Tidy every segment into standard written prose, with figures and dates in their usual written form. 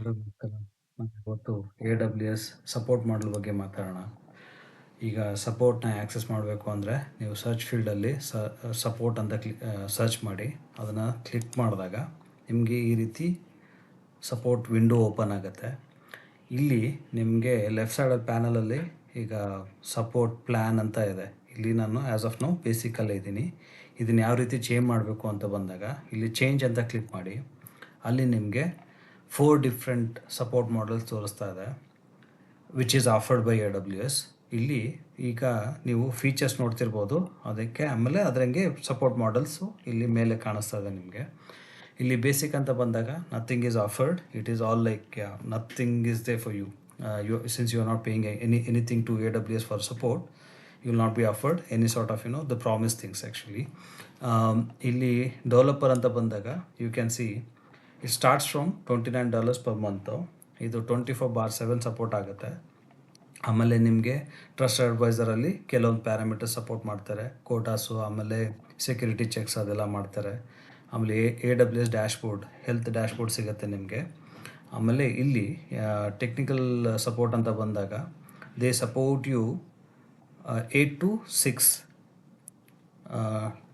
ನಮಸ್ಕಾರ. ಇವತ್ತು AWS support ಮಾಡಲ್ ಬಗ್ಗೆ ಮಾತಾಡೋಣ. ಈಗ ಸಪೋರ್ಟ್‌ನ ಆಕ್ಸೆಸ್ ಮಾಡಬೇಕು ಅಂದರೆ ನೀವು ಸರ್ಚ್ ಫೀಲ್ಡಲ್ಲಿ ಸಪೋರ್ಟ್ ಅಂತ ಸರ್ಚ್ ಮಾಡಿ ಅದನ್ನು ಕ್ಲಿಕ್ ಮಾಡಿದಾಗ ನಿಮಗೆ ಈ ರೀತಿ ಸಪೋರ್ಟ್ ವಿಂಡೋ ಓಪನ್ ಆಗುತ್ತೆ. ಇಲ್ಲಿ ನಿಮಗೆ ಲೆಫ್ಟ್ ಸೈಡಲ್ಲಿ ಪ್ಯಾನಲಲ್ಲಿ ಈಗ ಸಪೋರ್ಟ್ ಪ್ಲ್ಯಾನ್ ಅಂತ ಇದೆ. ಇಲ್ಲಿ ನಾನು ಆ್ಯಸ್ ಆಫ್ ನೌ ಬೇಸಿಕಲ್ಲೇ ಇದ್ದೀನಿ. ಇದನ್ನು ಯಾವ ರೀತಿ ಚೇಂಜ್ ಮಾಡಬೇಕು ಅಂತ ಬಂದಾಗ ಇಲ್ಲಿ ಚೇಂಜ್ ಅಂತ ಕ್ಲಿಕ್ ಮಾಡಿ. ಅಲ್ಲಿ ನಿಮಗೆ 4 ಡಿಫ್ರೆಂಟ್ ಸಪೋರ್ಟ್ ಮಾಡಲ್ಸ್ ತೋರಿಸ್ತಾ ಇದೆ, which is offered by AWS. ಇಲ್ಲಿ ಈಗ ನೀವು ಫೀಚರ್ಸ್ ನೋಡ್ತಿರ್ಬೋದು, ಅದಕ್ಕೆ ಆಮೇಲೆ ಅದರಂಗೆ ಸಪೋರ್ಟ್ ಮಾಡಲ್ಸು ಇಲ್ಲಿ ಮೇಲೆ ಕಾಣಿಸ್ತಾ ಇದೆ ನಿಮಗೆ. ಇಲ್ಲಿ ಬೇಸಿಕ್ ಅಂತ ಬಂದಾಗ nothing is offered, it is all like nothing is there for you. Since you are not paying anything to AWS for support, you will not be offered any sort of the promised things actually. ಇಲ್ಲಿ developer ಅಂತ ಬಂದಾಗ you can see it starts from $29 per month. ಇದು 24/7 support ಆಗುತ್ತೆ. ಆಮೇಲೆ ನಿಮಗೆ trust ಅಡ್ವೈಸರಲ್ಲಿ ಕೆಲವೊಂದು parameter support ಮಾಡ್ತಾರೆ, ಕೋಟಾಸು, ಆಮೇಲೆ ಸೆಕ್ಯೂರಿಟಿ ಚೆಕ್ಸ್ ಅದೆಲ್ಲ ಮಾಡ್ತಾರೆ. ಆಮೇಲೆ AWS ಡ್ಯಾಶ್ಬೋರ್ಡ್, ಹೆಲ್ತ್ ಡ್ಯಾಶ್ಬೋರ್ಡ್ ಸಿಗುತ್ತೆ ನಿಮಗೆ. ಆಮೇಲೆ ಇಲ್ಲಿ ಟೆಕ್ನಿಕಲ್ ಸಪೋರ್ಟ್ ಅಂತ ಬಂದಾಗ they support you 8 to 6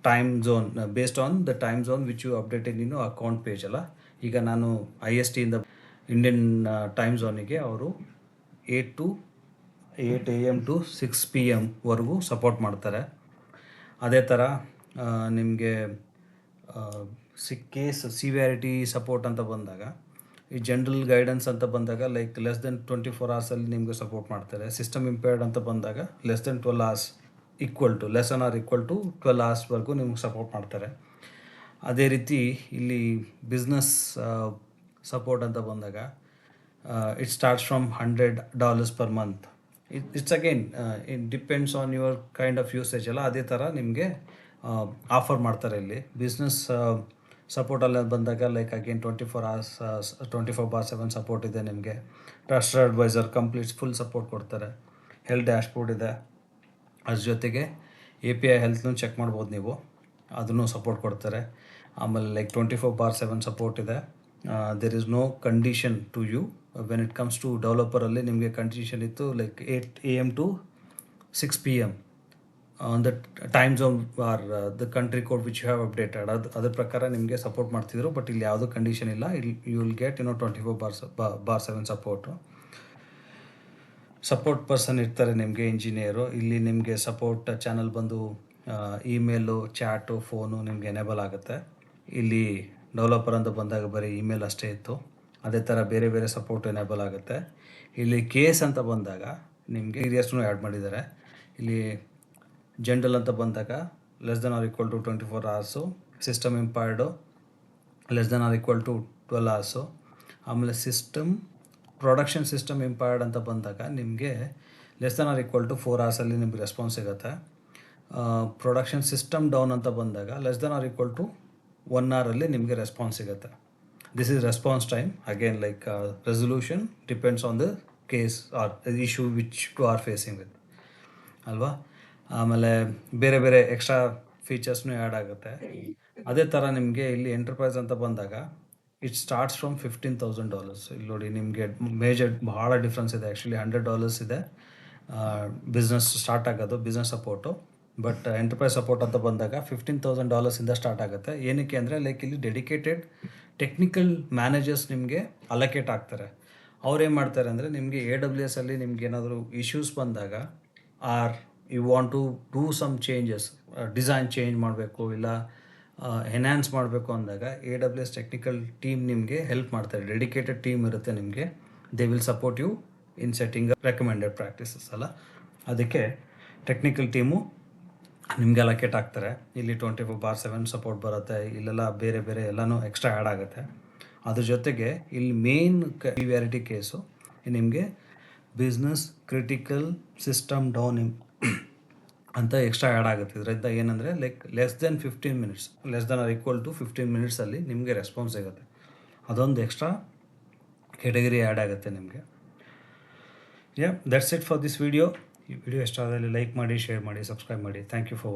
time zone based on the time zone which you updated account page ಅಲ್ಲ. ಈಗ ನಾನು IST ಇಂದ ಇಂಡಿಯನ್ ಟೈಮ್ ಝೋನಿಗೆ ಅವರು 8 AM to 6 PM ವರೆಗೂ ಸಪೋರ್ಟ್ ಮಾಡ್ತಾರೆ. ಅದೇ ಥರ ನಿಮಗೆ ಕೇಸ್ ಸಿವಿಯಾರಿಟಿ ಸಪೋರ್ಟ್ ಅಂತ ಬಂದಾಗ ಈ ಜನರಲ್ ಗೈಡೆನ್ಸ್ ಅಂತ ಬಂದಾಗ ಲೈಕ್ ಲೆಸ್ ದೆನ್ 24 hours ನಿಮಗೆ ಸಪೋರ್ಟ್ ಮಾಡ್ತಾರೆ. ಸಿಸ್ಟಮ್ ಇಂಪೇರ್ಡ್ ಅಂತ ಬಂದಾಗ less than 12 hours equal to 12 hours ನಿಮ್ಗೆ ಸಪೋರ್ಟ್ ಮಾಡ್ತಾರೆ. ಅದೇ ರೀತಿ ಇಲ್ಲಿ ಬಿಸ್ನೆಸ್ ಸಪೋರ್ಟ್ ಅಂತ ಬಂದಾಗ it starts from $100 per month. It's again it depends on your kind of usage ಅಲ್ಲ. ಅದೇ ಥರ ನಿಮಗೆ ಆಫರ್ ಮಾಡ್ತಾರೆ. ಇಲ್ಲಿ ಬಿಸ್ನೆಸ್ ಸಪೋರ್ಟಲ್ಲಿ ಬಂದಾಗ ಲೈಕ್ ಅಗೇನ್ 24/7 ಸಪೋರ್ಟ್ ಇದೆ ನಿಮಗೆ. Trust advisor complete full support ಕೊಡ್ತಾರೆ. ಹೆಲ್ತ್ ಡ್ಯಾಶ್ಬೋರ್ಡ್ ಇದೆ, ಅದ್ರ ಜೊತೆಗೆ API ಹೆಲ್ತ್ನೂ ಚೆಕ್ ಮಾಡ್ಬೋದು ನೀವು, ಅದನ್ನು ಸಪೋರ್ಟ್ ಕೊಡ್ತಾರೆ. ಆಮೇಲೆ ಲೈಕ್ 24/7 ಸಪೋರ್ಟ್ ಇದೆ. There is no condition to you when it comes to ಡೆವಲಪರಲ್ಲಿ. ನಿಮಗೆ ಕಂಡೀಷನ್ ಇತ್ತು like 8 AM to 6 PM on the time zone or the country code which you have updated. ಅದ್ರ ಪ್ರಕಾರ ನಿಮಗೆ ಸಪೋರ್ಟ್ ಮಾಡ್ತಿದ್ರು. ಬಟ್ ಇಲ್ಲಿ ಯಾವುದೂ ಕಂಡೀಷನ್ ಇಲ್ಲ. You will get 24/7 support. Support person ಇರ್ತಾರೆ ನಿಮಗೆ, ಇಂಜಿನಿಯರು. ಇಲ್ಲಿ ನಿಮಗೆ ಸಪೋರ್ಟ್ ಚಾನಲ್ ಬಂದು ಇಮೇಲು, ಚಾಟು, ಫೋನು ನಿಮಗೆ ಎನೇಬಲ್ ಆಗುತ್ತೆ. ಇಲ್ಲಿ ಡೆವಲಪರ್ ಅಂತ ಬಂದಾಗ ಬರೀ ಇಮೇಲ್ ಅಷ್ಟೇ ಇತ್ತು. ಅದೇ ಥರ ಬೇರೆ ಬೇರೆ ಸಪೋರ್ಟ್ ಎನೇಬಲ್ ಆಗುತ್ತೆ. ಇಲ್ಲಿ ಕೇಸ್ ಅಂತ ಬಂದಾಗ ನಿಮಗೆ ಸೀರಿಯಸ್ನೂ ಆ್ಯಡ್ ಮಾಡಿದ್ದಾರೆ. ಇಲ್ಲಿ ಜನರಲ್ ಅಂತ ಬಂದಾಗ less than or equal to 24 hours, system impaired less than or equal to 12 hours. ಆಮೇಲೆ ಪ್ರೊಡಕ್ಷನ್ ಸಿಸ್ಟಮ್ ಇಂಪೈರ್ಡ್ ಅಂತ ಬಂದಾಗ ನಿಮಗೆ less than or equal to 4 hours ನಿಮಗೆ ರೆಸ್ಪಾನ್ಸ್ ಸಿಗುತ್ತೆ. ಪ್ರೊಡಕ್ಷನ್ ಸಿಸ್ಟಮ್ ಡೌನ್ ಅಂತ ಬಂದಾಗ less than or equal to 1 hour ನಿಮಗೆ response ಸಿಗುತ್ತೆ. This is response time. Again like resolution depends on the case or issue which to are facing with ಅಲ್ವಾ. ಆಮೇಲೆ ಬೇರೆ ಬೇರೆ ಎಕ್ಸ್ಟ್ರಾ ಫೀಚರ್ಸ್ನೂ ಆ್ಯಡ್ ಆಗುತ್ತೆ. ಅದೇ ಥರ ನಿಮಗೆ ಇಲ್ಲಿ ಎಂಟರ್ಪ್ರೈಸ್ ಅಂತ ಬಂದಾಗ ಇಟ್ ಸ್ಟಾರ್ಟ್ಸ್ ಫ್ರಮ್ $15,000. ಇಲ್ಲಿ ನೋಡಿ ನಿಮಗೆ ಮೇಜರ್ ಭಾಳ ಡಿಫ್ರೆನ್ಸ್ ಇದೆ. ಆ್ಯಕ್ಚುಲಿ $100 ಇದೆ ಬಿಸ್ನೆಸ್ ಸ್ಟಾರ್ಟ್ ಆಗೋದು, business support. But enterprise support ಅಂತ ಬಂದಾಗ $15,000 ಸ್ಟಾರ್ಟ್ ಆಗುತ್ತೆ. ಏನಕ್ಕೆ ಅಂದರೆ ಲೈಕ್ ಇಲ್ಲಿ ಡೆಡಿಕೇಟೆಡ್ ಟೆಕ್ನಿಕಲ್ ಮ್ಯಾನೇಜರ್ಸ್ ನಿಮಗೆ ಅಲೋಕೇಟ್ ಆಗ್ತಾರೆ. ಅವ್ರೇನು ಮಾಡ್ತಾರೆ ಅಂದರೆ ನಿಮಗೆ AWS ನಿಮ್ಗೆ ಏನಾದರೂ ಇಶ್ಯೂಸ್ ಬಂದಾಗ or you want to do some changes, design change ಮಾಡಬೇಕು ಇಲ್ಲ ಎನ್ಹ್ಯಾನ್ಸ್ ಮಾಡಬೇಕು ಅಂದಾಗ AWS ಟೆಕ್ನಿಕಲ್ ಟೀಮ್ ನಿಮಗೆ ಹೆಲ್ಪ್ ಮಾಡ್ತಾರೆ. ಡೆಡಿಕೇಟೆಡ್ ಟೀಮ್ ಇರುತ್ತೆ ನಿಮಗೆ. They will support you in setting recommended practices ಅಲ್ಲ. ಅದಕ್ಕೆ ಟೆಕ್ನಿಕಲ್ ಟೀಮು ನಿಮಗೆ ಅಲೋಕೇಟ್ ಆಗ್ತಾರೆ. ಇಲ್ಲಿ 24/7 ಸಪೋರ್ಟ್ ಬರುತ್ತೆ. ಇಲ್ಲೆಲ್ಲ ಬೇರೆ ಬೇರೆ ಎಲ್ಲನೂ ಎಕ್ಸ್ಟ್ರಾ ಆ್ಯಡ್ ಆಗುತ್ತೆ. ಅದ್ರ ಜೊತೆಗೆ ಇಲ್ಲಿ ಮೇನ್ ಸಿವಿಯಾರಿಟಿ ಕೇಸು ನಿಮಗೆ ಬಿಸ್ನೆಸ್ ಕ್ರಿಟಿಕಲ್ ಸಿಸ್ಟಮ್ ಡೌನ್ ಅಂತ ಎಕ್ಸ್ಟ್ರಾ ಆ್ಯಡ್ ಆಗುತ್ತೆ. ಇದರಿಂದ ಏನಂದರೆ like less than or equal to 15 minutes ನಿಮಗೆ ರೆಸ್ಪಾನ್ಸ್ ಸಿಗುತ್ತೆ. ಅದೊಂದು ಎಕ್ಸ್ಟ್ರಾ ಕೆಟಗರಿ ಆ್ಯಡ್ ಆಗುತ್ತೆ ನಿಮಗೆ. That's it for this video. ಈ ವಿಡಿಯೋ ಇಷ್ಟ ಆದಲ್ಲಿ ಲೈಕ್ ಮಾಡಿ, ಶೇರ್ ಮಾಡಿ, ಸಬ್ಸ್ಕ್ರೈಬ್ ಮಾಡಿ. Thank you for